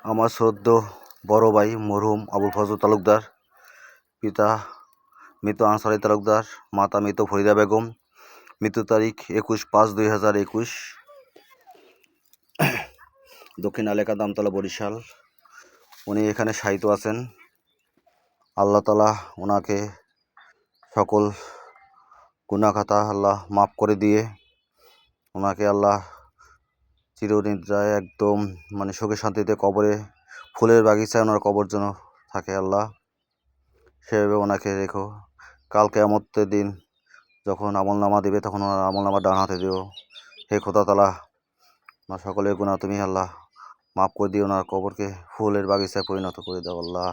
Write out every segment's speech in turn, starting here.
আমার শ্রদ্ধ বড় ভাই মরহুম আবুল ফজল তালুকদার, পিতা মৃত আনসার আলী তালুকদার, মাতা মৃত ফরিদা বেগম। মৃত্যু তারিখ 21/5/2021, দক্ষিণ এলাকা দামতলা, বরিশাল। উনি এখানে শায়িত আছেন। আল্লাহ তাআলা ওনাকে সকল গুনাহ খাতা আল্লাহ মাফ করে দিয়ে ওনাকে আল্লাহ চিরনিদ্রায় একদম সুখে শান্তিতে কবরে, ফুলের বাগিচায় ওনার কবর যেন থাকে আল্লাহ, সেভাবে ওনাকে রেখো। কাল কিয়ামতের দিন যখন আমলনামা দিবে তখন ওনার আমলনামা ডান হাতে দিও। হে খোদা তাআলা, ওনার সকলের গুনাহ তুমি আল্লাহ মাফ করে দিও, ওনার কবরকে ফুলের বাগিচায় পরিণত করে দাও আল্লাহ।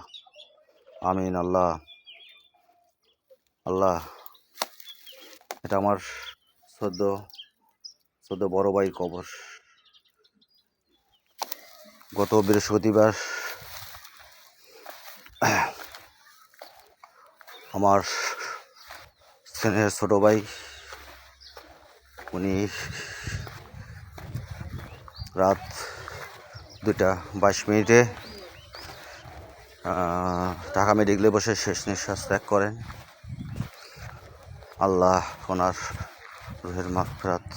আমিন আল্লাহ। আল্লাহ, এটা আমার শ্রদ্ধ বড় ভাইয়ের কবর। গত বৃহস্পতিবার আমার স্নেহের ছোট ভাই, উনি রাত 2:22 ঢাকা মেডিকেলে বসে শেষ নিঃশ্বাস ত্যাগ করেন। আল্লাহ ওনার রুহের মাগফিরাত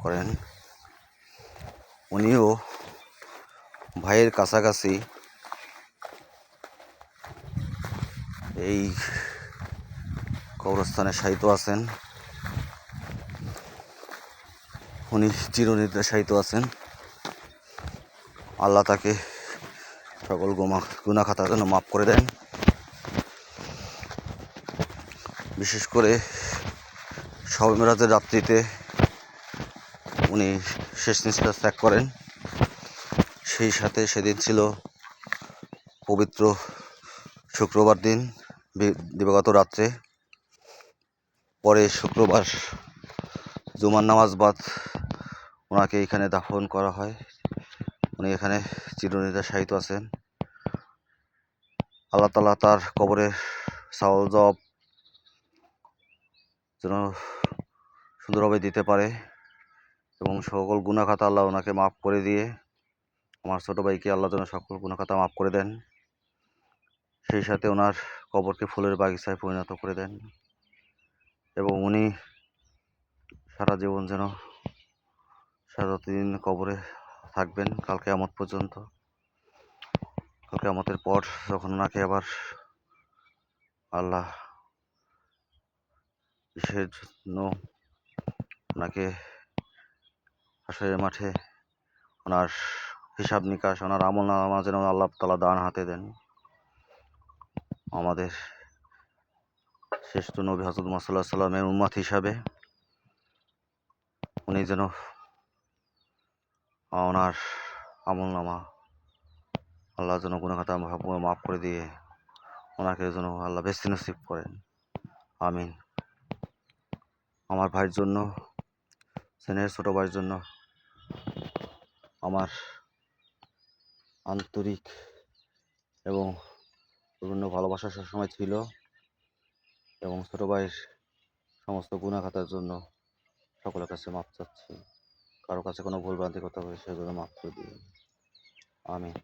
করেন। উনিও ভাইয়ের কাছাকাছি এই কবরস্থানে শায়িত আছেন। উনি চিরনিদ্রায় শায়িত আছেন। আল্লাহ তাকে সকল গুনাহ খাতা যেন মাফ করে দেন। বিশেষ করে শবে মেরাজের রাত্রিতে উনি শেষ নিঃশ্বাস ত্যাগ করেন। সেই সাথে সেদিন ছিল পবিত্র শুক্রবার দিন, দিবাগত রাত্রে। পরে শুক্রবার জুমার নামাজ বাদ ওনাকে এখানে দাফন করা হয়। উনি এখানে চিরনিদ্রায় শায়িত আছেন। আল্লাহ তাআলা তার কবরের সওয়াল জবাব যেন সুন্দরভাবে দিতে পারে এবং সকল গুনাহ খাতা আল্লাহ ওনাকে মাফ করে দিয়ে আমার ছোট ভাইকে আল্লাহ যেন সকল গুনাহ খাতা মাফ করে দেন। সেই সাথে ওনার কবরকে ফুলের বাগিচায় পরিণত করে দেন এবং উনি সারা জীবন যেন সারাদিন কবরে থাকবেন কাল কিয়ামত পর্যন্ত। কাল কিয়ামতের পর যখন ওনাকে আবার আল্লাহ কিসের জন্য ওনাকে হাসরের মাঠে ওনার হিসাব নিকাশ, ওনার আমলনামা যেন আল্লাহ তাআলা ডান হাতে দেন। আমাদের শ্রেষ্ঠ নবী হযরত মুহাম্মদ সাল্লাল্লাহু আলাইহি ওয়াসাল্লামের উম্মত হিসাবে উনি যেন ওনার আমলনামা আল্লাহ যেন গুনাহ খাতা মাফ করে দিয়ে ওনাকে যেন আল্লাহ বেশি নসিব করেন। আমিন। আমার ভাইয়ের জন্য, স্নেহের ছোট ভাইয়ের জন্য আমার আন্তরিক এবং পূর্ণ ভালোবাসা সবসময় ছিল এবং ছোট ভাইয়ের সমস্ত গুনাহ খাতার জন্য সকলের কাছে মাফ চাচ্ছি। কারো কাছে কোনো ভুলভ্রান্তি করতে হবে সেজন্য মাফ করে দিন। আমিন।